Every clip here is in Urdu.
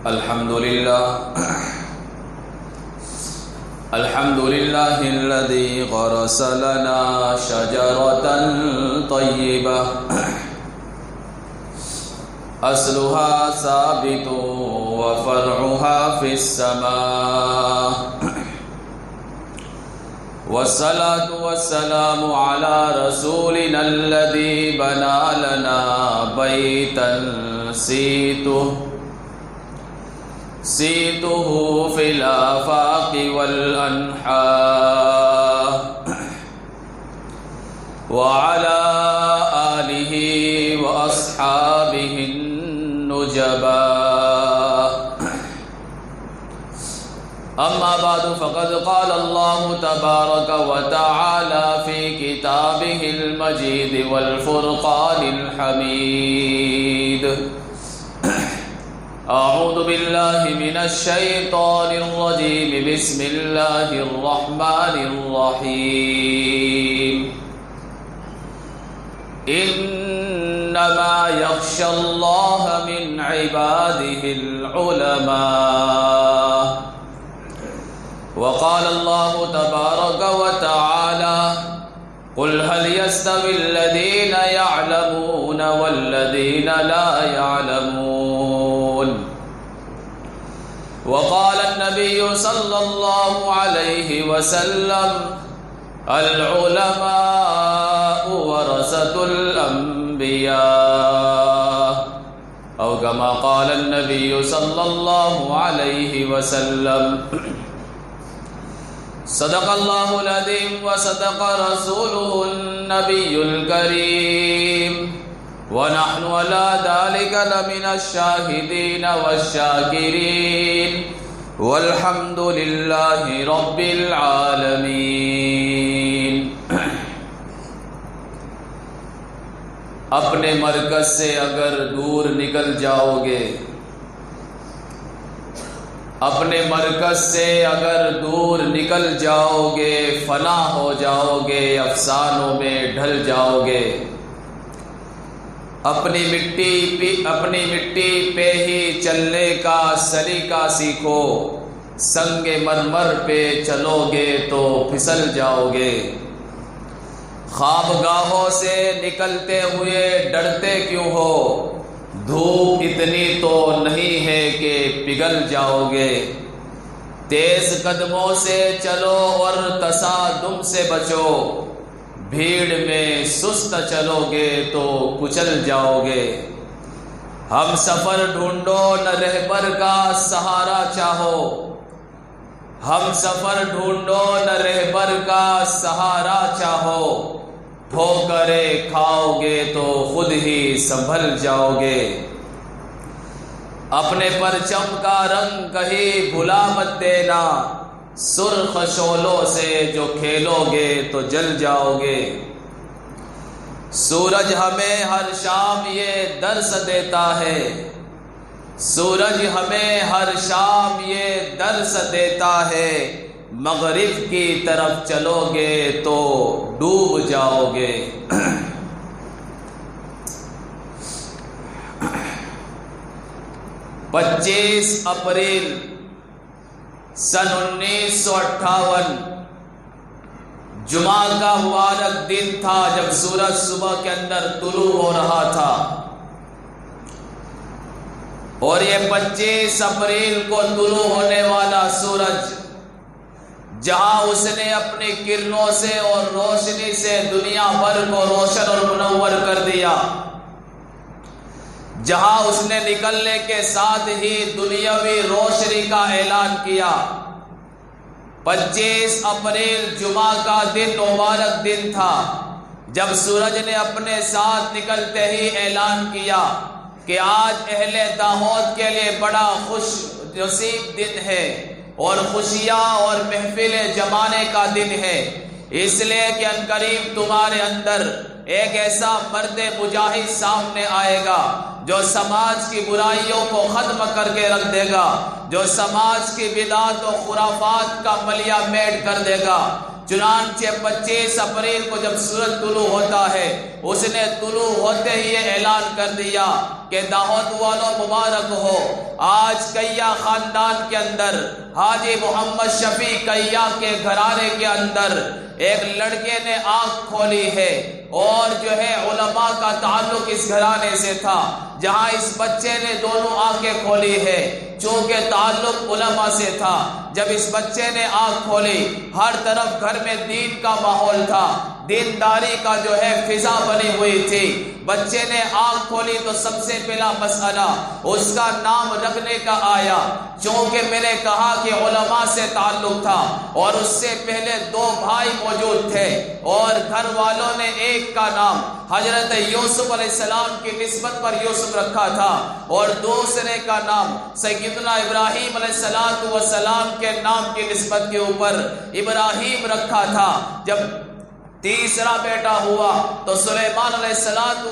الحمد لله الذي غرس لنا شجرة طيبة أصلها ثابت وفرعها في السماء والصلاة والسلام على رسولنا الذي بنى لنا بيتا سيته في الآفاق والأنحاء وعلى آله وأصحابه النجباء. أما بعد فقد قال الله تبارك وتعالى في كتابه المجيد والفرقان الحميد: أعوذ بالله من الشيطان الرجيم. بسم الله الرحمن الرحيم. إنما يخشى الله من عباده العلماء. وقال الله تبارك وتعالى: قل هل يستوي الذين يعلمون والذين لا يعلمون. وقال النبي صلى الله عليه وسلم: العلماء ورثة الأنبياء، أو كما قال النبي صلى الله عليه وسلم. صدق الله العظيم وصدق رسوله النبي الكريم، ونحن على ذلك لمن الشاهدين والشاكرين، والحمد لله رب العالمین. اپنے مرکز سے اگر دور نکل جاؤ گے، اپنے مرکز سے اگر دور نکل جاؤ گے، فنا ہو جاؤ گے، افسانوں میں ڈھل جاؤ گے. اپنی مٹی پہ ہی چلنے کا سلیقہ سیکھو، سنگ مرمر پہ چلو گے تو پھسل جاؤ گے. خوابگاہوں سے نکلتے ہوئے ڈرتے کیوں ہو؟ دھوپ اتنی تو نہیں ہے کہ پگھل جاؤ گے. تیز قدموں سے چلو اور تصادم سے بچو، بھیڑ میں سست چلو گے تو کچل جاؤ گے. ہم سفر ڈھونڈو نہ رہبر کا سہارا چاہو، ہم سفر ڈھونڈو نہ رہبر کا سہارا چاہو. ٹھوکریں کھاؤ گے تو خود ہی سنبھل جاؤ گے. اپنے پرچم کا رنگ کہیں بھلا مت دینا، سرخ شعلوں سے جو کھیلو گے تو جل جاؤ گے. سورج ہمیں ہر شام یہ درس دیتا ہے، سورج ہمیں ہر شام یہ درس دیتا ہے. مغرب کی طرف چلو گے تو ڈوب جاؤ گے. 25 اپریل سن 1958 جمعہ کا مبارک دن تھا، جب سورج صبح کے اندر طلوع ہو رہا تھا. اور یہ 25 اپریل کو طلوع ہونے والا سورج جہاں اس نے اپنی کرنوں سے اور روشنی سے دنیا بھر کو روشن اور منور کر دیا، جہاں اس نے نکلنے کے ساتھ ہی دنیاوی روشنی کا اعلان کیا. 25 اپریل جمعہ کا دن مبارک دن تھا جب سورج نے اپنے ساتھ نکلتے ہی اعلان کیا کہ آج اہل داؤد کے لیے بڑا خوش نصیب دن ہے اور خوشیاں اور محفل جمانے کا دن ہے، اس لیے کہ عنقریب تمہارے اندر ایک ایسا مرد مجاہد سامنے آئے گا جو سماج کی برائیوں کو ختم کر کے رکھ دے گا، جو سماج کی بدعات و خرافات کا ملیہ میٹ کر دے گا، چنانچہ 25 اپریل کو جب سورج طلوع ہوتا ہے اس نے طلوع ہوتے ہی یہ اعلان کر دیا کہ دعوت والوں مبارک ہو، آج کیا خاندان کے اندر حاجی محمد شفیع کیا کے گھرانے کے اندر ایک لڑکے نے آنکھ کھولی ہے، اور جو ہے علماء کا تعلق اس گھرانے سے تھا۔ جہاں اس بچے نے دونوں آنکھیں کھولی ہے چونکہ تعلق علماء سے تھا، جب اس بچے نے آنکھ کھولی ہر طرف گھر میں دین کا ماحول تھا، دینداری کا جو ہے فضا بنی ہوئی تھی۔ بچے نے آنکھ کھولی تو سب سے پہلا مسئلہ اس کا نام رکھنے کا آیا، چونکہ میں نے کہا کہ علماء سے تعلق تھا اور اس سے پہلے 2 بھائی موجود تھے، اور گھر والوں نے ایک کا نام حضرت یوسف علیہ السلام کی نسبت پر یوسف رکھا تھا اور دوسرے کا نام سیدنا ابراہیم علیہ السلام کے نام کی نسبت کے اوپر ابراہیم رکھا تھا۔ جب تیسرا بیٹا ہوا تو سلیمان علیہ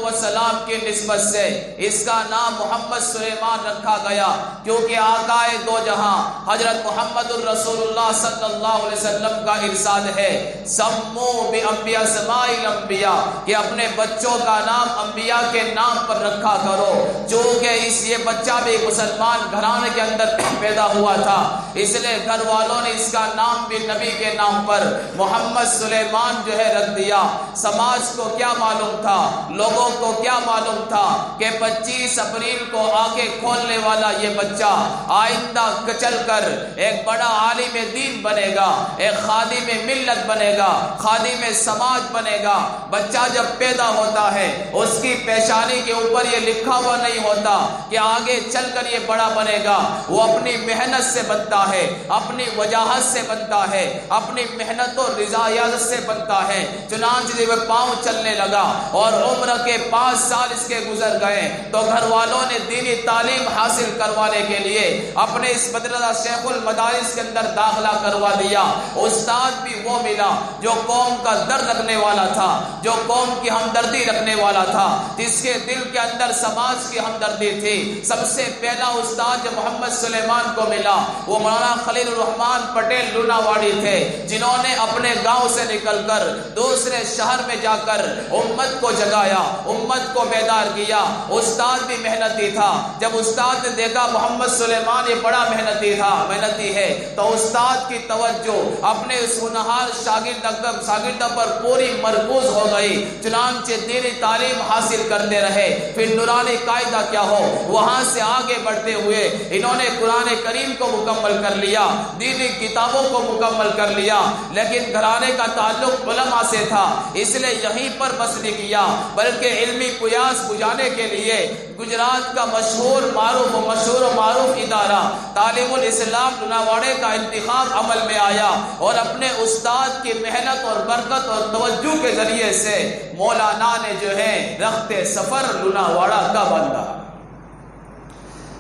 السلام کی نسبت سے اس کا نام محمد سلیمان رکھا گیا، کیونکہ آقائے دو جہاں حضرت محمد الرسول اللہ صلی اللہ علیہ وسلم کا ارشاد ہے سمو بِأَنْبِيَا سماء الانبیاء کہ اپنے بچوں کا نام انبیاء کے نام پر رکھا کرو، چونکہ یہ بچہ بھی مسلمان گھرانے کے اندر پیدا ہوا تھا، اس لیے گھر والوں نے اس کا نام بھی نبی کے نام پر محمد سلیمان جو ہے رکھ دیا۔ سماج کو کیا معلوم تھا، لوگوں کو کیا معلوم تھا کہ 25 اپریل کو آنکھیں کھولنے والا یہ بچہ آئندہ چل کر ایک بڑا عالم دین بنے گا، ایک خادم ملت بنے گا، خادم سماج بنے گا۔ بچہ جب پیدا ہوتا ہے اس کی پیشانی کے اوپر یہ لکھا ہوا نہیں ہوتا کہ آگے چل کر یہ بڑا بنے گا، وہ اپنی محنت سے بنتا ہے، اپنی وجاہت سے بنتا ہے، اپنی محنت و رضایت سے بنتا ہے۔ چنانچہ جب پاؤں چلنے لگا اور عمر کے 5 سال اس کے گزر گئے تو گھر والوں نے دینی تعلیم حاصل کروانے کے لیے اپنے اس مدرسہ شیخ المدارس کے اندر داخلہ کروا دیا۔ استاد بھی وہ ملا جو قوم کا درد رکھنے والا تھا، جو قوم کی ہمدردی رکھنے والا تھا، جس کے دل کے اندر سماج کی ہمدردی تھی۔ سب سے پہلا استاد جو محمد سلیمان کو ملا وہ مولانا خلیل الرحمن پٹیل لوناواڑی تھے، جنہوں نے اپنے گاؤں سے نکل کر دوسرے شہر میں جا کر امت کو جگایا، امت کو بیدار کیا۔ استاد بھی محنتی تھا، جب استاد نے دیکھا محمد سلیمان یہ بڑا محنتی ہے تو استاد کی توجہ اپنے اس ہونہار شاگرد پر پوری مرکوز ہو گئی۔ چنانچہ دینی تعلیم حاصل کرتے رہے، پھر نورانی قاعدہ کیا ہو وہاں سے آگے بڑھتے ہوئے انہوں نے قرآن کریم کو مکمل کر لیا، دینی کتابوں کو مکمل کر لیا، لیکن گھرانے کا تعلق علماء سے تھا، اس لیے یہیں پر بس نہیں کیا بلکہ علمی پیاس بجھانے کے لیے گجرات کا مشہور و معروف ادارہ تعلیم الاسلام لوناواڑے کا انتخاب عمل میں آیا اور اپنے استاد کی محنت اور برکت اور توجہ کے ذریعے سے مولانا نے جو ہے رخت سفر لوناواڑا کا باندھا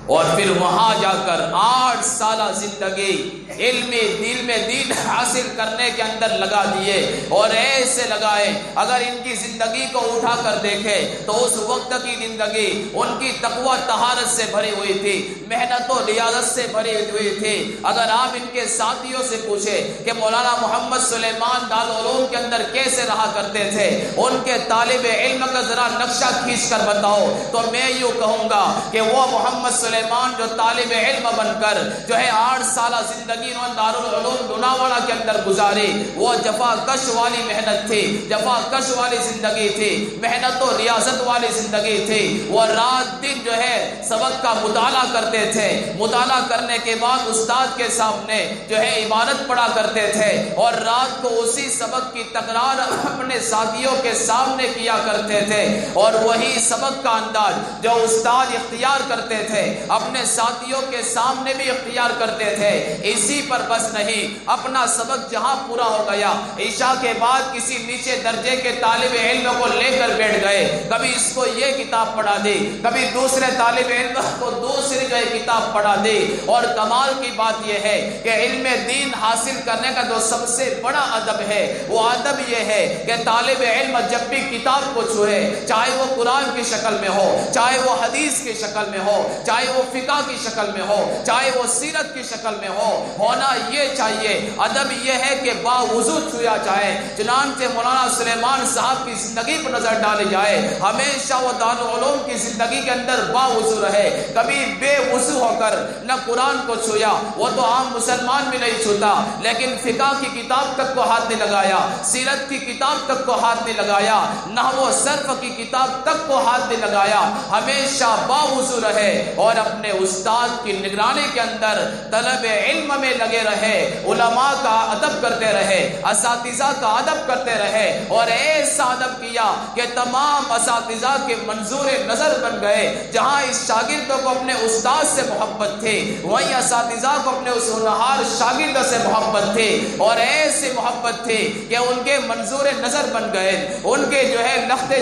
اور پھر وہاں جا کر 8 سالہ زندگی علمی دین حاصل کرنے کے اندر لگا دیے، اور ایسے لگائے اگر ان کی زندگی کو اٹھا کر دیکھے تو اس وقت کی زندگی ان کی تقوی طہارت سے بھری ہوئی تھی، محنت و ریاضت سے بھری ہوئی تھی۔ اگر آپ ان کے ساتھیوں سے پوچھے کہ مولانا محمد سلیمان دارالعلوم کے اندر کیسے رہا کرتے تھے، ان کے طالب علم کا ذرا نقشہ کھینچ کر بتاؤ تو میں یوں کہوں گا کہ وہ محمد سلیمان جو طالب علم بن کر جو ہے 8 سالہ زندگی انہوں نے دارالعلوم لوناواڑا کے اندر گزاری، وہ جفا کش والی محنت تھی، جفا کش والی زندگی تھی، محنت و ریاضت والی زندگی تھی۔ وہ رات دن جو ہے سبق کا مطالعہ کرتے تھے، مطالعہ کرنے کے بعد استاد کے سامنے جو ہے عبادت پڑھا کرتے تھے اور رات کو اسی سبق کی تکرار اپنے ساتھیوں کے سامنے کیا کرتے تھے، اور وہی سبق کا انداز جو استاد اختیار کرتے تھے اپنے ساتھیوں کے سامنے بھی اختیار کرتے تھے۔ اسی پر بس نہیں، اپنا سبق جہاں پورا ہو گیا عشاء کے بعد کسی نیچے درجے کے طالب علم کو لے کر بیٹھ گئے، کبھی اس کو یہ کتاب پڑھا دی، کبھی دوسرے طالب علم کو دوسری جو کتاب پڑھا دی۔ اور کمال کی بات یہ ہے کہ علم دین حاصل کرنے کا جو سب سے بڑا ادب ہے وہ ادب یہ ہے کہ طالب علم جب بھی کتاب کو چھوئے، چاہے وہ قرآن کی شکل میں ہو، چاہے وہ حدیث کی شکل میں ہو، چاہے وہ وہ فقہ کی شکل میں ہو، چاہے وہ سیرت کی شکل میں ہو، ہونا یہ چاہیے۔ ادب یہ ہے کہ باوضو چھویا جائے۔ چنانچہ مولانا سلیمان صاحب کی زندگی پر نظر ڈالی جائے، ہمیشہ وہ دارالعلوم کی زندگی کے اندر باوضو رہے، کبھی بے وضو ہو کر نہ قرآن کو چھویا، وہ تو عام مسلمان بھی نہیں چھوتا، لیکن فقہ کی کتاب تک کو ہاتھ نہیں لگایا، سیرت کی کتاب تک کو ہاتھ نہیں لگایا، نہ وہ صرف کی کتاب تک کو ہاتھ نہیں لگایا، ہمیشہ باوضو رہے اور اپنے استاد کی نگرانی کے اندر طلب علم میں لگے رہے، علماء کا ادب کرتے رہے، اساتذہ کا ادب کرتے رہے، اور ایسا ادب کیا کہ تمام اساتذہ کے منظور نظر بن گئے۔ جہاں اس شاگردوں کو اپنے استاد سے محبت تھی، وہیں اساتذہ کو اپنے اس ہونہار شاگرد سے محبت تھی، اور ایسی محبت تھی کہ ان کے منظور نظر بن گئے، ان کے جو ہے لخت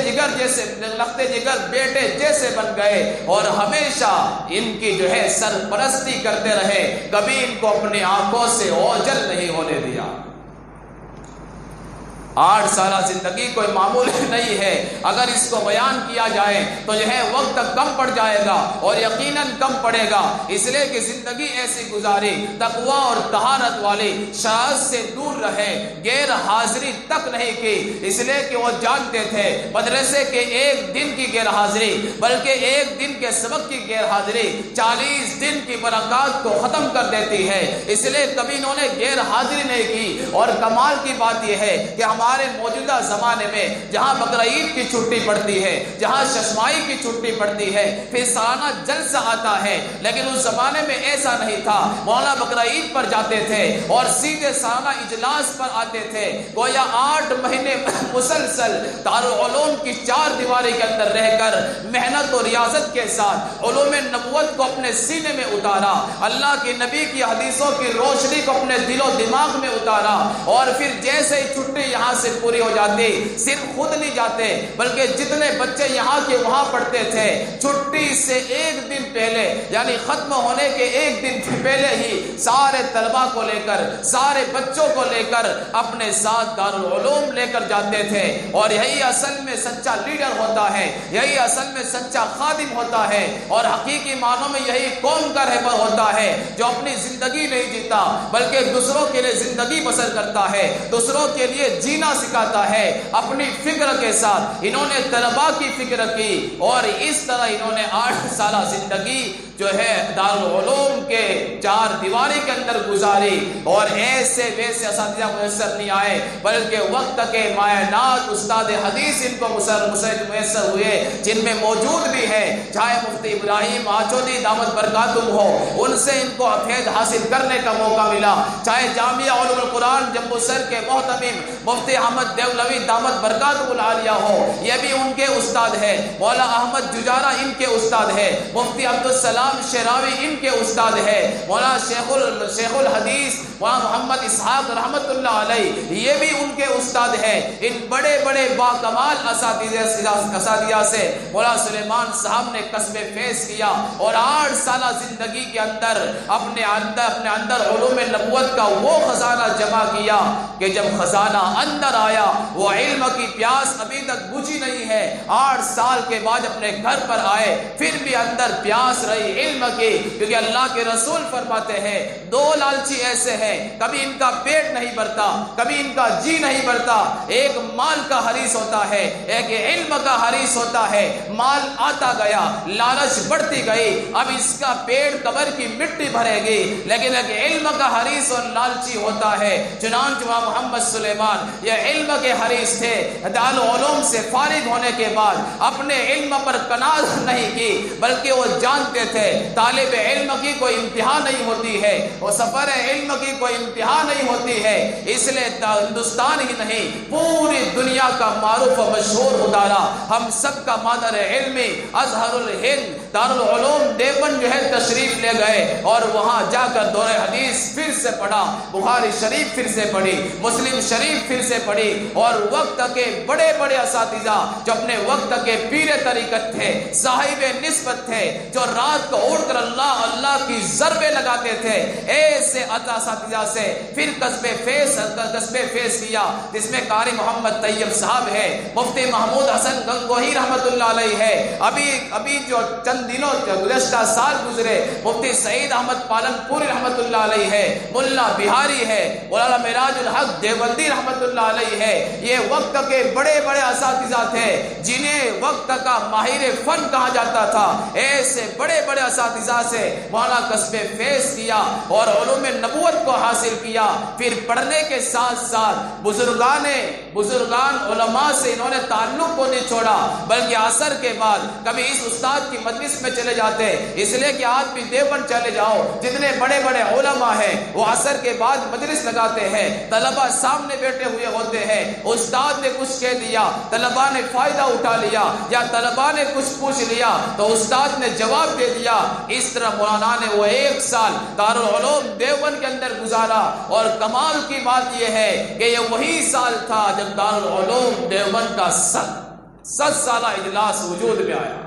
جگر بیٹے جیسے بن گئے، اور ہمیشہ ان کی جو ہے سرپرستی کرتے رہے، کبھی ان کو اپنی آنکھوں سے اوجل نہیں ہونے دیا۔ 8 سالہ زندگی کوئی معمول نہیں ہے، اگر اس کو بیان کیا جائے تو جو ہے وقت کم پڑ جائے گا، اور یقیناً کم پڑے گا، اس لیے کہ زندگی ایسی گزاری، تقوی اور طہارت والی، شرارت سے دور رہے، غیر حاضری تک نہیں کی، اس لیے کہ وہ جانتے تھے مدرسے کے ایک دن کی غیر حاضری، بلکہ ایک دن کے سبق کی غیر حاضری 40 دن کی برکات کو ختم کر دیتی ہے، اس لیے کبھی انہوں نے غیر حاضری نہیں کی۔ اور کمال کی بات یہ ہے کہ ہمارے موجودہ زمانے میں جہاں بقرعید کی چھٹی پڑتی ہے، جہاں ششمائی کی چھٹی پڑتی ہے، پھر سالانہ جلسہ آتا ہے، لیکن اس زمانے میں ایسا نہیں تھا۔ مولانا بقرعید پر جاتے تھے اور سیدھے سالانہ اجلاس پر آتے تھے، گویا 8 مہینے مسلسل دارالعلوم کی 4 دیواری کے اندر رہ کر محنت و ریاضت کے ساتھ علوم نبوت کو اپنے سینے میں اتارا، اللہ کے نبی کی حدیثوں کی روشنی کو اپنے دل و دماغ میں اتارا، اور پھر جیسے ہی چھٹی یہاں سے پوری ہو جاتی، صرف خود نہیں جاتے بلکہ جتنے بچے یہاں کے وہاں پڑھتے تھے، چھٹی سے ایک دن پہلے یعنی ختم ہونے کے ایک دن پہلے ہی سارے طلباء کو لے کر، سارے بچوں کو لے کر اپنے ساتھ دارالعلوم لے کر جاتے تھے۔ اور یہی اصل میں سچا لیڈر ہوتا ہے، یہی اصل میں سچا خادم ہوتا ہے، اور حقیقی معنوں میں یہی قوم کا رہبر ہوتا ہے جو اپنی زندگی نہیں جیتا بلکہ دوسروں کے لیے زندگی بسر کرتا ہے، دوسروں کے لیے جینا سکھاتا ہے اپنی فکر کے ساتھ۔ انہوں نے طلباء کی فکر کی، اور اس طرح انہوں نے 8 سالہ زندگی جو ہے دارالعلوم کے 4 دیواری کے اندر گزاری، اور ایسے ویسے اساتذہ میسر نہیں آئے بلکہ وقت کے معینات استاد حدیث ان کو میسر ہوئے، جن میں موجود بھی ہے، چاہے مفتی ابراہیم آجودی دامت برکاتہم ہو، ان سے ان کو فیض حاصل کرنے کا موقع ملا، چاہے جامعہ علوم القرآن جمبو سر کے محتمم مفتی احمد دیولوی دامت برکاتہ العالیہ ہو، یہ بھی ان کے استاد ہے، مولا احمد ججارہ ان کے استاد ہے، مفتی عبدالسلام شراوی ان کے استاد ہے، مولا شیخ الحدیث مولانا محمد اسحاق رحمت اللہ علیہ یہ بھی ان کے استاد ہے۔ ان بڑے بڑے باکمال اساتذہ سے مولانا سلیمان صاحب نے کسب فیض کیا، اور 8 سالہ زندگی کے اندر اپنے اندر علوم نبوت کا وہ خزانہ جمع کیا کہ جب خزانہ اندر آیا وہ علم کی پیاس ابھی تک بجھی نہیں ہے۔ 8 سال کے بعد اپنے گھر پر آئے، پھر بھی اندر پیاس رہی علم کی، کیونکہ اللہ کے رسول فرماتے ہیں 2 لالچی ایسے ہیں، کبھی ان کا پیٹ نہیں بھرتا، کبھی ان کا جی نہیں بھرتا، ایک مال کا حریص ہوتا ہے، ایک علم کا حریص ہوتا ہے، مال آتا گیا، لالچ بڑھتی گئی، اب اس کا پیٹ قبر کی مٹی بھرے گی، لیکن ایک علم کا حریص اور لالچی ہوتا ہے۔ چنانچہ محمد سلیمان یہ علم کے حریص تھے، دارالعلوم سے فارغ ہونے کے بعد اپنے علم پر قناعت نہیں کی، بلکہ وہ جانتے تھے طالب علم کی کوئی انتہا نہیں ہوتی ہے، وہ سفر علم کی کوئی انتہا نہیں ہوتی ہے، اس لیے ہندوستان ہی نہیں پوری دنیا کا معروف و مشہور ادارہ، ہم سب کا مادر علمی ازہر الہند دارالعلوم دیوبند جو ہے تشریف لے گئے، اور وہاں جا کر دور حدیث پھر سے پڑھا، بخاری شریف پھر سے پڑھی، مسلم شریف پھر سے پڑھی، اور وقت کے بڑے بڑے اساتذہ جو اپنے وقت کے پیر طریقت تھے، صاحب نسبت تھے، جو رات کو اٹھ کر اللہ اللہ کی ضربیں لگاتے تھے، ایسے اساتذہ اساتذہ سے پھر قصبے فیض کیا، جس میں قاری محمد طیب صاحب ہے، مفتی محمود حسن گنگوہی رحمۃ اللہ علیہ ہے، ابھی جو چند دنوں گزشتہ سال گزرے مفتی سعید احمد پالن پوری رحمۃ اللہ علیہ ہے، ملا بہاری ہے، مولانا معراج الحق دیوبندی رحمۃ اللہ علیہ ہے۔ یہ وقت کے بڑے بڑے اساتذہ تھے جنہیں وقت کا ماہر فن کہا جاتا تھا۔ ایسے بڑے بڑے اساتذہ سے مولانا قصب فیض کیا اور علوم نبوت کو حاصل کیا۔ پھر پڑھنے کے ساتھ ساتھ بزرگان علماء سے انہوں نے تعلق کو نہیں چھوڑا، بلکہ عصر کے بعد کبھی اس استاد کی مجلس میں چلے جاتے، اس لیے کہ آج بھی دیوبند چلے جاؤ، جتنے بڑے بڑے علماء ہیں وہ عصر کے بعد مجلس لگاتے ہیں، طلبہ سامنے بیٹھے ہوئے ہوتے ہیں، استاد نے کچھ کہہ دیا، طلبہ نے فائدہ اٹھا لیا، یا طلبہ نے کچھ پوچھ لیا تو استاد نے جواب دے دیا۔ اس طرح مولانا نے وہ 1 سال دارالعلوم دیوبند کے اندر گزارا، اور کمال کی بات یہ ہے کہ یہ وہی سال تھا جب دارالعلوم دیوبند کا 7 سالہ اجلاس وجود میں آیا،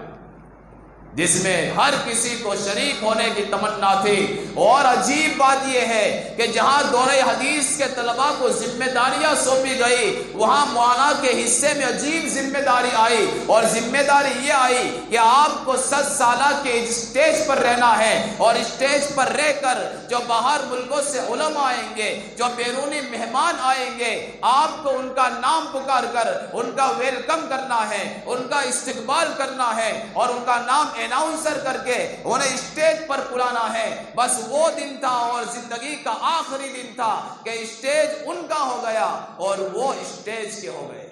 جس میں ہر کسی کو شریک ہونے کی تمنا تھی۔ اور عجیب بات یہ ہے کہ جہاں دورہ حدیث کے طلباء کو ذمہ داریاں سونپی گئی، وہاں مولانا کے حصے میں عجیب ذمہ داری آئی، اور ذمہ داری یہ آئی کہ آپ کو 7 سالہ کے اسٹیج پر رہنا ہے، اور اسٹیج پر رہ کر جو باہر ملکوں سے علماء آئیں گے، جو بیرونی مہمان آئیں گے، آپ کو ان کا نام پکار کر ان کا ویلکم کرنا ہے، ان کا استقبال کرنا ہے، اور ان کا نام اناؤنسر کر کے انہیں اسٹیج پر بلانا ہے۔ بس وہ دن تھا اور زندگی کا آخری دن تھا کہ اسٹیج ان کا ہو گیا اور وہ اسٹیج کے ہو گئے۔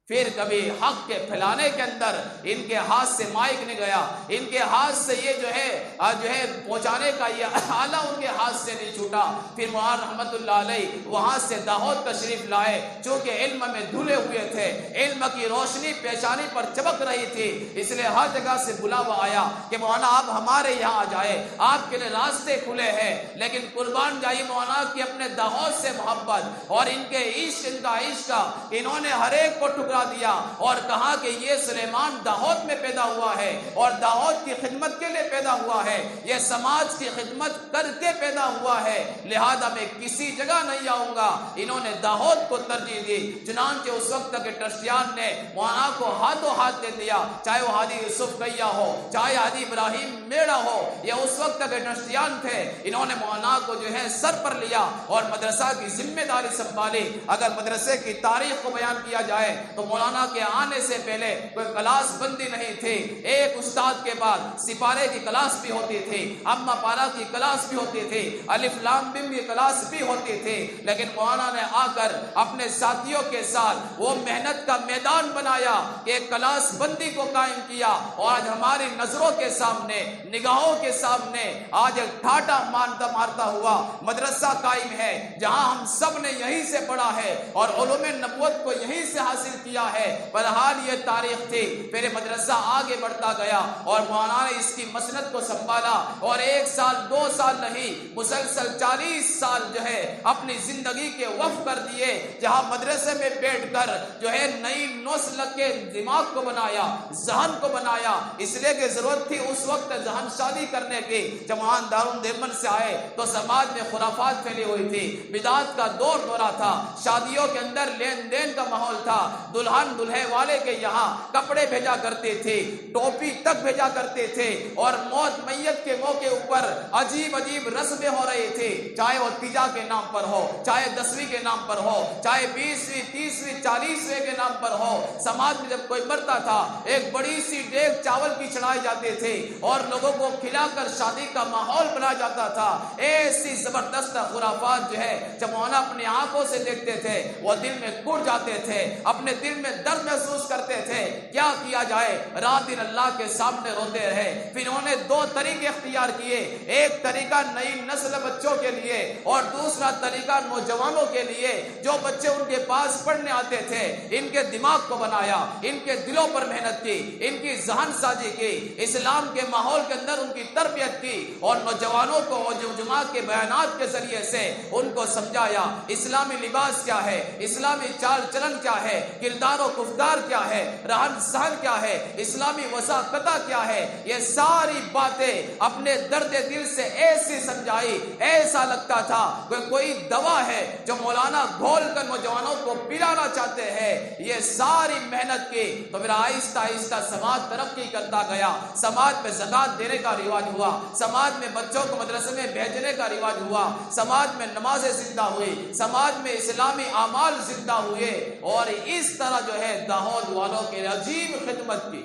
پھر کبھی حق کے پھیلانے کے اندر ان کے ہاتھ سے مائک نہیں گیا، ان کے ہاتھ سے یہ جو ہے پہنچانے کا یہ آلہ ان کے ہاتھ سے نہیں چھوٹا۔ پھر مولانا رحمت اللہ علیہ وہاں سے داہود تشریف لائے، چونکہ علم میں دھلے ہوئے تھے، علم کی روشنی پیشانی پر چمک رہی تھی، اس لیے ہر جگہ سے بلاوا آیا کہ مولانا آپ ہمارے یہاں آ جائے، آپ کے لیے راستے کھلے ہیں۔ لیکن قربان جائیے مولانا کی اپنے داہود سے محبت اور ان کے عشق، ان کا عشق، انہوں نے ہر ایک کو ٹکرا دیا اور کہا کہ یہ سلیمان داہود میں پیدا ہوا ہے اور داہود کی خدمت کے لیے پیدا ہوا ہے، یہ سماج کی خدمت کر کے پیدا ہوا ہے، لہذا میں کسی جگہ نہیں آؤں گا۔ انہوں نے داہود کو ترجیح دی، چنانچہ اس وقت کے ٹرسٹیان نے مولانا کو ہاتھوں ہاتھ دے دیا، چاہے وہ حاجی یوسف کیا ہو، چاہے حاجی ابراہیم میڑا ہو، یہ اس وقت کے ٹرسٹیان تھے۔ انہوں نے مولانا کو جو ہے سر پر لیا اور مدرسہ کی ذمہ داری سنبھالی۔ اگر مدرسے کی تاریخ کو بیان کیا جائے تو مولانا کے آنے سے پہلے کوئی کلاس بندی نہیں تھی، ایک استاد کے بعد سپارے کی کلاس بھی ہوتی تھی، اما پارا کی کلاس بھی ہوتی تھی، الف لام میم کی کلاس بھی ہوتی تھی، لیکن مولانا نے آ کر اپنے ساتھیوں کے ساتھ وہ محنت کا میدان بنایا کہ ایک کلاس بندی کو قائم کیا، اور آج ہماری نظروں کے سامنے، نگاہوں کے سامنے آج ایک ٹھاٹا مارتا ہوا مدرسہ قائم ہے، جہاں ہم سب نے یہیں سے پڑھا ہے اور علوم نبوت کو یہیں سے حاصل کیا ہے۔ بہرحال یہ تاریخ تھی، پھر مدرسہ آگے بڑھتا گیا اور مولانا نے اس کی مسند کو سنبھالا، اور 1 سال 2 سال نہیں، مسلسل 40 سال جو ہے اپنی زندگی کے وقف کر دیے، جہاں مدرسے میں بیٹھ کر جو ہے نئی نسل کے دماغ کو بنایا، ذہن کو بنایا، اس لیے کہ ضرورت تھی اس وقت ذہن شادی کرنے کی۔ جب وہاں دارالعلوم دیوبند سے آئے تو سماج میں خرافات پھیلی ہوئی تھی، بدعات کا دور ہو رہا تھا، شادیوں کے اندر لین دین کا ماحول تھا، دلہن دلہے والے کے یہاں کپڑے بھیجا کرتے تھے، ٹوپی تک بھیجا کرتے تھے، اور موت میت کے موقع اوپر عجیب عجیب رسمیں ہو رہی تھی، چاہے وہ تیجا کے نام پر ہو، چاہے 10ویں کے نام پر ہو، چاہے 20ویں 30ویں 40ویں کے نام پر ہو۔ سماج میں جب کوئی مرتا تھا ایک بڑی سی دیگ چاول کی چڑھائی جاتے تھے اور لوگوں کو کھلا کر شادی کا ماحول بنایا جاتا تھا۔ ایسی زبردست خرافات جو ہے جب مولانا اپنی آنکھوں سے دیکھتے تھے وہ دل میں کٹ جاتے تھے، اپنے دل میں درد محسوس کرتے تھے، کیا کیا جائے، رات دن اللہ کے سامنے روتے رہے۔ پھر انہوں نے 2 طریقے اختیار کیے، ایک طریقہ نئی نسل بچوں کے لیے اور دوسرا طریقہ نوجوانوں کے لیے، جو بچے ان کے پاس پڑھنے آتے تھے، ان کے دماغ کو بنایا، ان کے دلوں پر محنت کی، ان کی ذہن سازی کی، اسلام کے ماحول کے اندر ان کی تربیت کی، اور نوجوانوں کو جمعہ کے بیانات کے ذریعے سے ان کو سمجھایا اسلامی لباس کیا ہے، اسلامی چال چلن کیا ہے، کردار و گفتار کیا ہے، رہن سہن کیا ہے، اسلامی وثاقت کیا ہے، یہ ساری باتیں اپنے درد دل سے ایسی سمجھائی، ایسا لگتا تھا کہ کوئی دوا ہے جو مولانا گھول کر نوجوانوں کو پلانا چاہتے ہیں۔ یہ ساری محنت کی تو پھر آہستہ آہستہ سماج ترقی کرتا گیا، سماج میں زکوٰۃ دینے کا رواج ہوا، سماج میں بچوں کو مدرسے میں بھیجنے کا رواج ہوا، سماج میں نمازیں زندہ ہوئی، سماج میں اسلامی اعمال زندہ ہوئے، اور اس طرح جو ہے داہود والوں کے عجیب خدمت کی۔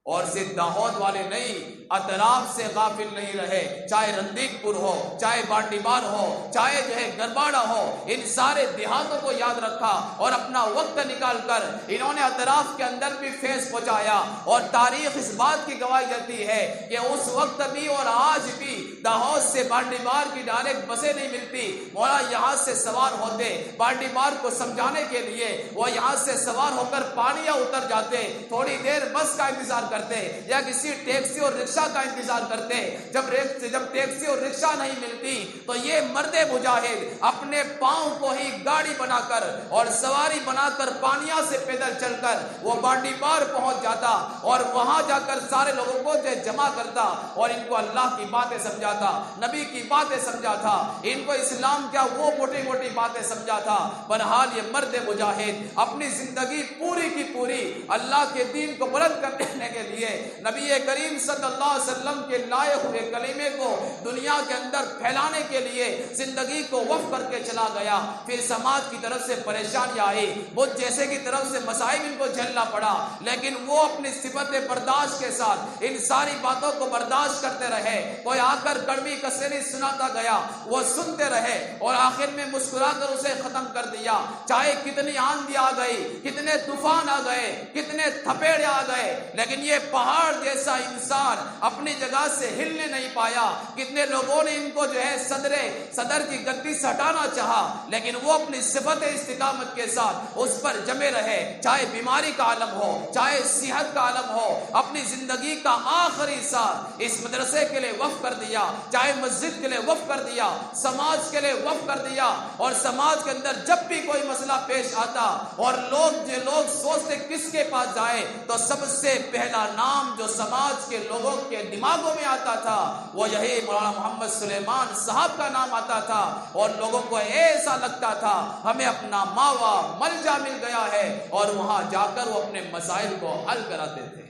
اور صرف داہود والے نہیں، اطراف سے غافل نہیں رہے، چاہے رندیک پور ہو، چاہے بانڈی بار ہو، چاہے جو ہے گرباڑا ہو، ان سارے دیہاتوں کو یاد رکھا اور اپنا وقت نکال کر انہوں نے اطراف کے اندر بھی فیض پہنچایا۔ اور تاریخ اس بات کی گواہی دیتی ہے کہ اس وقت بھی اور آج بھی داہود سے بانڈی بار کی ڈائریکٹ بسیں نہیں ملتی، مولا یہاں سے سوار ہوتے، بانڈی بار کو سمجھانے کے لیے وہ یہاں سے سوار ہو کر پانیا اتر جاتے، تھوڑی دیر بس کا انتظار کرتے یا کسی ٹیکسی اور رکشہ کا انتظار کرتے۔ جب ٹیکسی اور رکشہ نہیں ملتی تو یہ مرد مجاہد اپنے پاؤں کو ہی گاڑی بنا کر اور سواری بنا کر پانیا سے پیدل چل کر وہ بانڈی بار پہنچ جاتا اور وہاں جا کر سارے لوگوں کو جمع کرتا اور ان کو اللہ کی باتیں سمجھاتا، نبی کی باتیں سمجھاتا، ان کو اسلام کیا وہ موٹی موٹی باتیں سمجھاتا۔ بہرحال یہ مرد مجاہد اپنی زندگی پوری کی پوری اللہ کے دین کو بلند کرنے کے لیے، نبی کریم صلی اللہ علیہ وسلم کے لائے ہوئے کلمے کو دنیا کے اندر پھیلانے کے لیے زندگی کو وقف کر کے چلا گیا۔ پھر سماج کی طرف سے پریشانیاں آئی، بدھ جیسے کی طرف سے مسائل ان کو جھیلنا پڑا، لیکن وہ اپنی صفت برداشت کے ساتھ ان ساری باتوں کو برداشت کرتے رہے۔ کوئی آ کر کڑوی کسری سناتا گیا، وہ سنتے رہے اور آخر میں مسکرا کر اسے ختم کر دیا۔ چاہے کتنی آندھی آ گئی، کتنے طوفان آ گئے، کتنے تھپیڑے آ گئے، لیکن یہ پہاڑ جیسا انسان اپنی جگہ سے ہلنے نہیں پایا۔ کتنے لوگوں نے ان کو جو ہے صدر کی گدی سے ہٹانا چاہا، لیکن وہ اپنی صفت استقامت کے ساتھ اس پر جمے رہے۔ چاہے بیماری کا عالم ہو، چاہے صحت کا عالم ہو، اپنی زندگی کا آخری سال اس مدرسے کے لیے وقف کر دیا، چاہے مسجد کے لیے وقف کر دیا، سماج کے لیے وقف کر دیا۔ اور سماج کے اندر جب بھی کوئی مسئلہ پیش آتا اور لوگ سوچتے کس کے پاس جائے، تو سب سے پہلا نام جو سماج کے لوگوں کے دماغوں میں آتا تھا وہ یہی مولانا محمد سلیمان صاحب کا نام آتا تھا۔ اور لوگوں کو ایسا لگتا تھا ہمیں اپنا ماوا ملجا مل گیا ہے، اور وہاں جا کر وہ اپنے مسائل کو حل کراتے تھے۔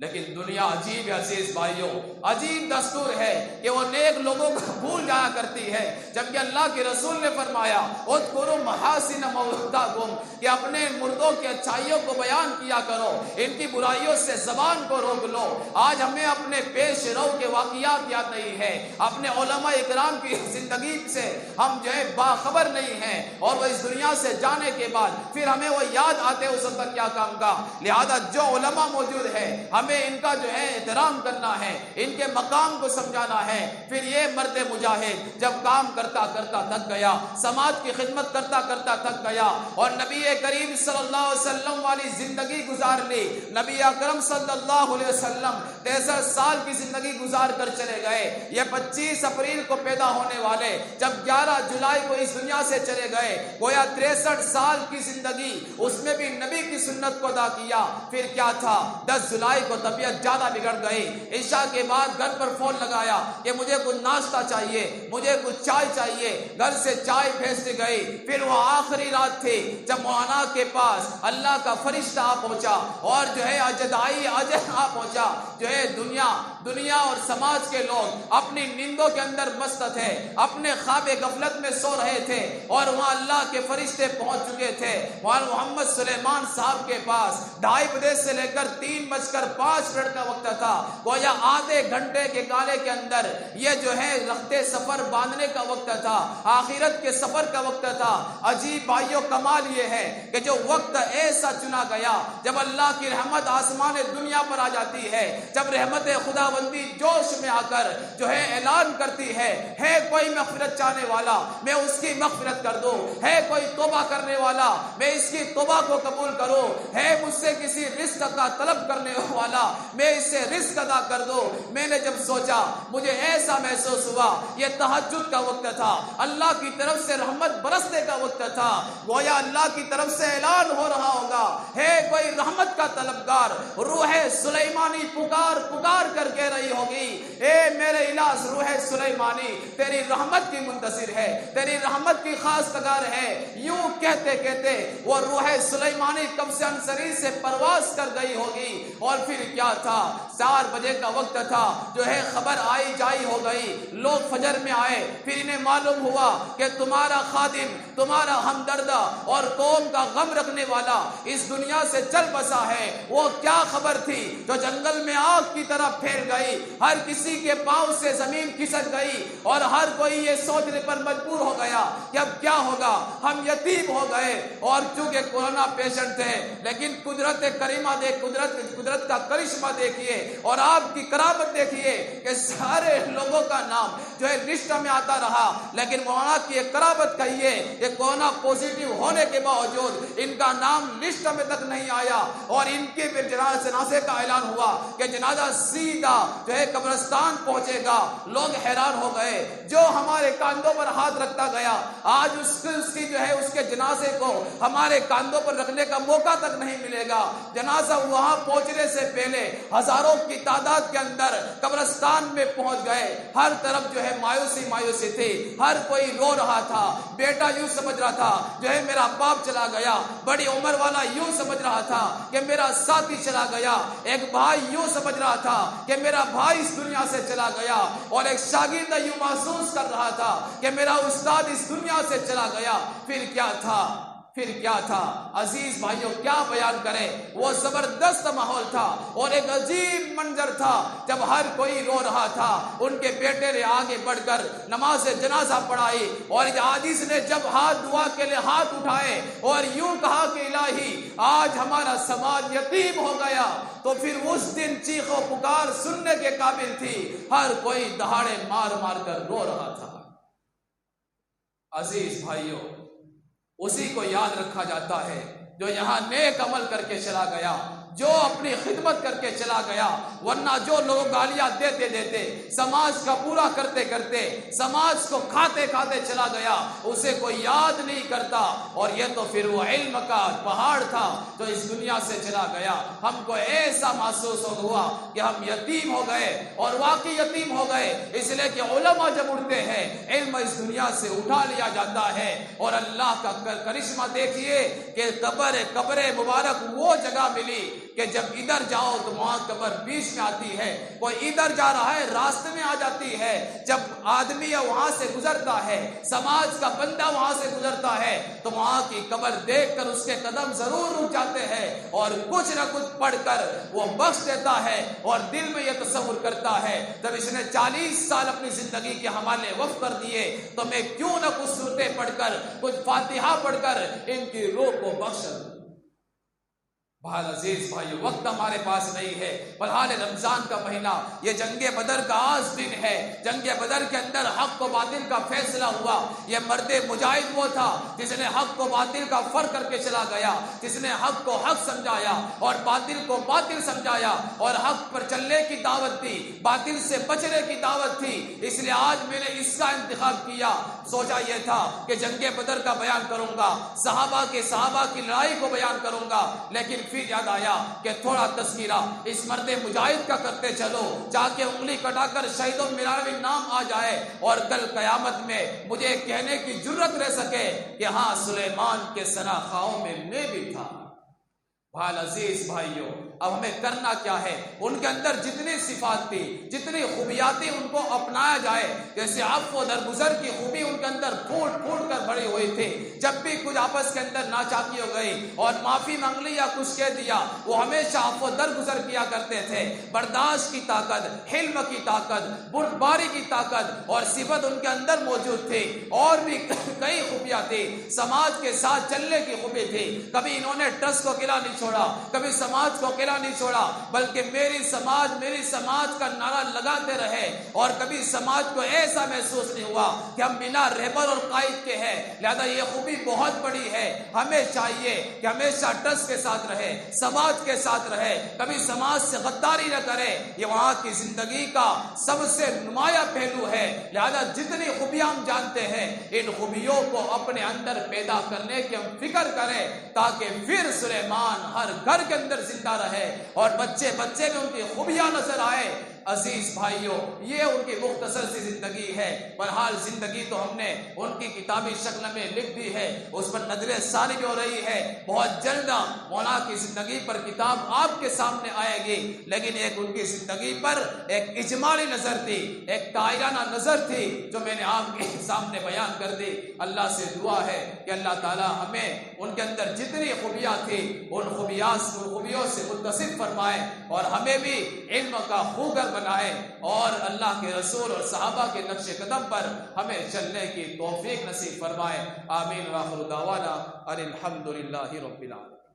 لیکن دنیا عجیب ہے عزیز بھائیوں، عجیب دستور ہے کہ وہ نیک لوگوں کو بھول جایا کرتی ہے، جبکہ اللہ کے رسول نے فرمایا اذکروا محاسن موتاکم، کہ اپنے مردوں کی اچھائیوں کو بیان کیا کرو، ان کی برائیوں سے زبان کو روک لو۔ آج ہمیں اپنے پیش رو کے واقعات یاد نہیں ہے، اپنے علماء اکرام کی زندگی سے ہم جو ہے باخبر نہیں ہیں، اور وہ اس دنیا سے جانے کے بعد پھر ہمیں وہ یاد آتے اس وقت کیا کام کا۔ لہذا جو علماء موجود ہے ہمیں ان کا جو ہے احترام کرنا ہے، ان کے مقام کو سمجھانا ہے۔ پھر یہ مرد مجاہد جب کام کرتا کرتا تھک گیا، سماج کی خدمت کرتا کرتا تھک گیا، اور نبی کریم صلی اللہ علیہ وسلم والی زندگی گزار لی۔ نبی اکرم صلی اللہ علیہ وسلم 63 سال کی زندگی گزار کر چلے گئے۔ یہ 25 اپریل کو پیدا ہونے والے جب 11 جولائی کو اس دنیا سے چلے گئے، گویا 63 سال کی زندگی اس میں بھی نبی کی سنت کو ادا کیا۔ پھر کیا تھا، 10 جولائی کو طبیعت زیادہ بگڑ گئی، عشاء کے بعد گھر پر فون لگایا کہ مجھے کچھ ناشتہ چاہیے، مجھے کچھ چائے چاہیے، گھر سے چائے بھیج گئی۔ پھر وہ آخری رات تھی جب مولانا کے پاس اللہ کا فرشتہ آ پہنچا، اور جو ہے اجدائی اجد آ پہنچا۔ جو ہے دنیا اور سماج کے لوگ اپنی نیندوں کے اندر مست تھے، اپنے خواب غفلت میں سو رہے تھے، اور وہاں اللہ کے فرشتے پہنچ چکے تھے۔ مولانا محمد سلیمان صاحب کے پاس 2:30 بجے سے لے کر 3:05 کا وقت تھا، گویا آدھے گھنٹے کے گالے کے اندر یہ جو ہے رختے سفر باندھنے کا وقت تھا، آخرت کے سفر کا وقت تھا۔ عجیب بھائیوں، کمال یہ ہے کہ جو وقت ایسا چنا گیا جب اللہ کی رحمت آسمان دنیا پر آ جاتی ہے، جب رحمت خداوندی جوش میں آ کر جو ہے اعلان کرتی ہے کوئی مغفرت چاہنے والا میں اس کی مغفرت کر دوں، ہے کوئی توبہ کرنے والا میں اس کی توبہ کو قبول کروں، ہے مجھ سے کسی رزق کا طلب کرنے والا تعالیٰ میں اس سے رزق ادا کر دو۔ میں نے جب سوچا مجھے ایسا محسوس ہوا یہ تہجد کا وقت تھا، اللہ کی طرف سے رحمت برسنے کا وقت تھا، گویا اللہ کی طرف سے اعلان ہو رہا ہوگا ہے کوئی رحمت کا طلبگار، روح سلیمانی پکار پکار کر کہہ رہی ہوگی اے میرے الہ روح سلیمانی تیری رحمت کی منتظر ہے، تیری رحمت کی خاص تگار ہے۔ یوں کہتے کہتے وہ روح سلیمانی قبض انصری سے پرواز کر گئی ہوگی، اور پھر کیا تھا 4 بجے کا وقت تھا، جو ہے خبر آئی جائی ہو گئی، لوگ فجر میں آئے، پھر انہیں معلوم ہوا کہ تمہارا خادم، تمہارا ہمدردہ اور قوم کا غم رکھنے والا اس دنیا سے چل بسا ہے۔ وہ کیا خبر تھی جو جنگل میں آگ کی طرح پھیل گئی، ہر کسی کے پاؤں سے زمین کھسک گئی، اور ہر کوئی یہ سوچنے پر مجبور ہو گیا کہ اب کیا ہوگا، ہم یتیم ہو گئے۔ اور چونکہ کورونا پیشنٹ تھے، لیکن قدرت کریمہ دیکھ، قدرت کا کرشمہ دیکھیے اور آپ کی کرامت دیکھیے کہ سارے لوگوں کا نام جو ہے لسٹ میں آتا رہا، لیکن مولانا کی ایک کرامت کہیے کہ کورونا پوزیٹیو ہونے کے باوجود ان کا نام لسٹ میں تک نہیں آیا، اور ان کے پھر جنازے کا اعلان ہوا کہ جنازہ سیدھا جو ہے قبرستان پہنچے گا۔ لوگ حیران ہو گئے، جو ہمارے کاندھوں پر ہاتھ رکھتا گیا آج اس کی جو ہے اس کے جنازے کو ہمارے کاندھوں پر رکھنے کا موقع تک نہیں ملے گا۔ جنازہ وہاں پہنچنے سے پہلے ہزاروں کی تعداد کے اندر قبرستان میں پہنچ گئے، ہر طرف جو ہے مایوسی تھی، ہر کوئی رو رہا تھا، بیٹا یوں سمجھ رہا تھا جو ہے میرا باپ چلا گیا، بڑی عمر والا یوں سمجھ رہا تھا کہ میرا ساتھی چلا گیا، ایک بھائی یوں سمجھ رہا تھا کہ میرا بھائی اس دنیا سے چلا گیا، اور ایک شاگردہ یوں محسوس کر رہا تھا کہ میرا استاد اس دنیا سے چلا گیا۔ پھر کیا تھا عزیز بھائیوں، کیا بیان کرے، وہ زبردست ماحول تھا، اور ایک عجیب منظر تھا جب ہر کوئی رو رہا تھا۔ ان کے بیٹے نے آگے بڑھ کر نماز جنازہ پڑھائی، اور عاجز نے جب دعا کے لیے ہاتھ اٹھائے اور یوں کہا کہ الہی آج ہمارا سماج یتیم ہو گیا، تو پھر اس دن چیخ و پکار سننے کے قابل تھی، ہر کوئی دہاڑے مار مار کر رو رہا تھا۔ عزیز بھائیوں، اسی کو یاد رکھا جاتا ہے جو یہاں نیک عمل کر کے چلا گیا، جو اپنی خدمت کر کے چلا گیا، ورنہ جو لوگ گالیاں دیتے سماج کا پورا کرتے کرتے سماج کو کھاتے چلا گیا، اسے کوئی یاد نہیں کرتا۔ اور یہ تو پھر وہ علم کا پہاڑ تھا جو اس دنیا سے چلا گیا۔ ہم کو ایسا محسوس ہوا کہ ہم یتیم ہو گئے، اور واقعی یتیم ہو گئے، اس لیے کہ علماء جب اٹھتے ہیں علم اس دنیا سے اٹھا لیا جاتا ہے۔ اور اللہ کا کرشمہ دیکھیے کہ قبر مبارک وہ جگہ ملی کہ جب ادھر جاؤ تو وہاں قبر بیچ میں آتی ہے، کوئی ادھر جا رہا ہے راستے میں آ جاتی ہے، جب آدمی وہاں سے گزرتا ہے، سماج کا بندہ وہاں سے گزرتا ہے، تو وہاں کی قبر دیکھ کر اس کے قدم ضرور رک جاتے ہیں، اور کچھ نہ کچھ پڑھ کر وہ بخش دیتا ہے، اور دل میں یہ تصور کرتا ہے جب اس نے 40 سال اپنی زندگی کے حوالے وقف کر دیے، تو میں کیوں نہ کچھ سورتیں پڑھ کر، کچھ فاتحہ پڑھ کر ان کی روح کو بخش دوں۔ بہت عزیز بھائی، وقت ہمارے پاس نہیں ہے، بہرحال رمضان کا مہینہ یہ جنگ بدر کا آج دن ہے۔ جنگ بدر کے اندر حق و باطل کا فیصلہ ہوا۔ یہ مرد مجاہد وہ تھا جس نے حق و باطل کا فرق کر کے چلا گیا، جس نے حق کو حق سمجھایا اور باطل کو باطل سمجھایا، اور حق پر چلنے کی دعوت دی، باطل سے بچنے کی دعوت تھی۔ اس لیے آج میں نے اس کا انتخاب کیا۔ سوچا یہ تھا کہ جنگ بدر کا بیان کروں گا، صحابہ کی لڑائی کو بیان کروں گا، لیکن پھر یاد آیا کہ تھوڑا تذکرہ اس مرد مجاہد کا کرتے چلو، تاکہ انگلی کٹا کر شہید میرا نام آ جائے، اور کل قیامت میں مجھے کہنے کی جرت رہ سکے کہ ہاں سلیمان کے سناخاؤں میں بھی تھا۔ بھال عزیز بھائیوں، اب ہمیں کرنا کیا ہے؟ ان کے اندر جتنی صفات تھی، جتنی خوبیات تھی، ان کو اپنایا جائے۔ جیسے عفو و درگزر کی خوبی ان کے اندر پھوٹ کر بڑی ہوئی تھی۔ جب بھی کچھ آپس کے اندر ناچاکی ہو گئی اور معافی مانگ لی یا کچھ کہہ دیا، وہ ہمیشہ عفو و درگزر کیا کرتے تھے۔ برداشت کی طاقت، حلم کی طاقت، بردباری کی طاقت اور صفت ان کے اندر موجود تھی۔ اور بھی کئی خوبیاں تھی، سماج کے ساتھ چلنے کی خوبی تھی۔ کبھی انہوں نے ٹرسٹ کو گلا نہیں چھوڑا، کبھی سماج کو اکیلا نہیں چھوڑا بلکہ میری سماج کا نعرہ لگاتے رہے، اور کبھی سماج کو ایسا محسوس نہیں ہوا کہ ہم بنا رہبر اور قائد کے ہیں۔ لہذا یہ خوبی بہت بڑی ہے، ہمیں چاہیے کہ ہمیشہ ٹرسٹ کے ساتھ رہے، سماج کے ساتھ رہے، کبھی سماج سے غداری نہ کرے۔ یہ وہاں کی زندگی کا سب سے نمایاں پہلو ہے۔ لہذا جتنی خوبیاں ہم جانتے ہیں، ان خوبیوں کو اپنے اندر پیدا کرنے کی ہم فکر کریں، تاکہ پھر سلیمان ہر گھر کے اندر زندہ رہے اور بچے بچے میں ان کی خوبیاں نظر آئے۔ عزیز بھائیوں، یہ ان کی مختصر سی زندگی ہے۔ بہرحال زندگی تو ہم نے ان کی کتابی شکل میں لکھ دی ہے، اس پر نظر ثانی بھی ہو رہی ہے۔ بہت جلد مولانا کی زندگی پر کتاب آپ کے سامنے آئے گی، لیکن ایک ان کی زندگی پر ایک اجمالی نظر تھی، ایک دائرانہ نظر تھی، جو میں نے آپ کے سامنے بیان کر دی۔ اللہ سے دعا ہے کہ اللہ تعالی ہمیں ان کے اندر جتنی خوبیاں تھی ان خوبیوں سے متصف فرمائے، اور ہمیں بھی علم کا خوگر بنائے، اور اللہ کے رسول اور صحابہ کے نقش قدم پر ہمیں چلنے کی توفیق نصیب فرمائے۔ آمین۔ وآخر دعوانا ان الحمد للہ رب العالمین۔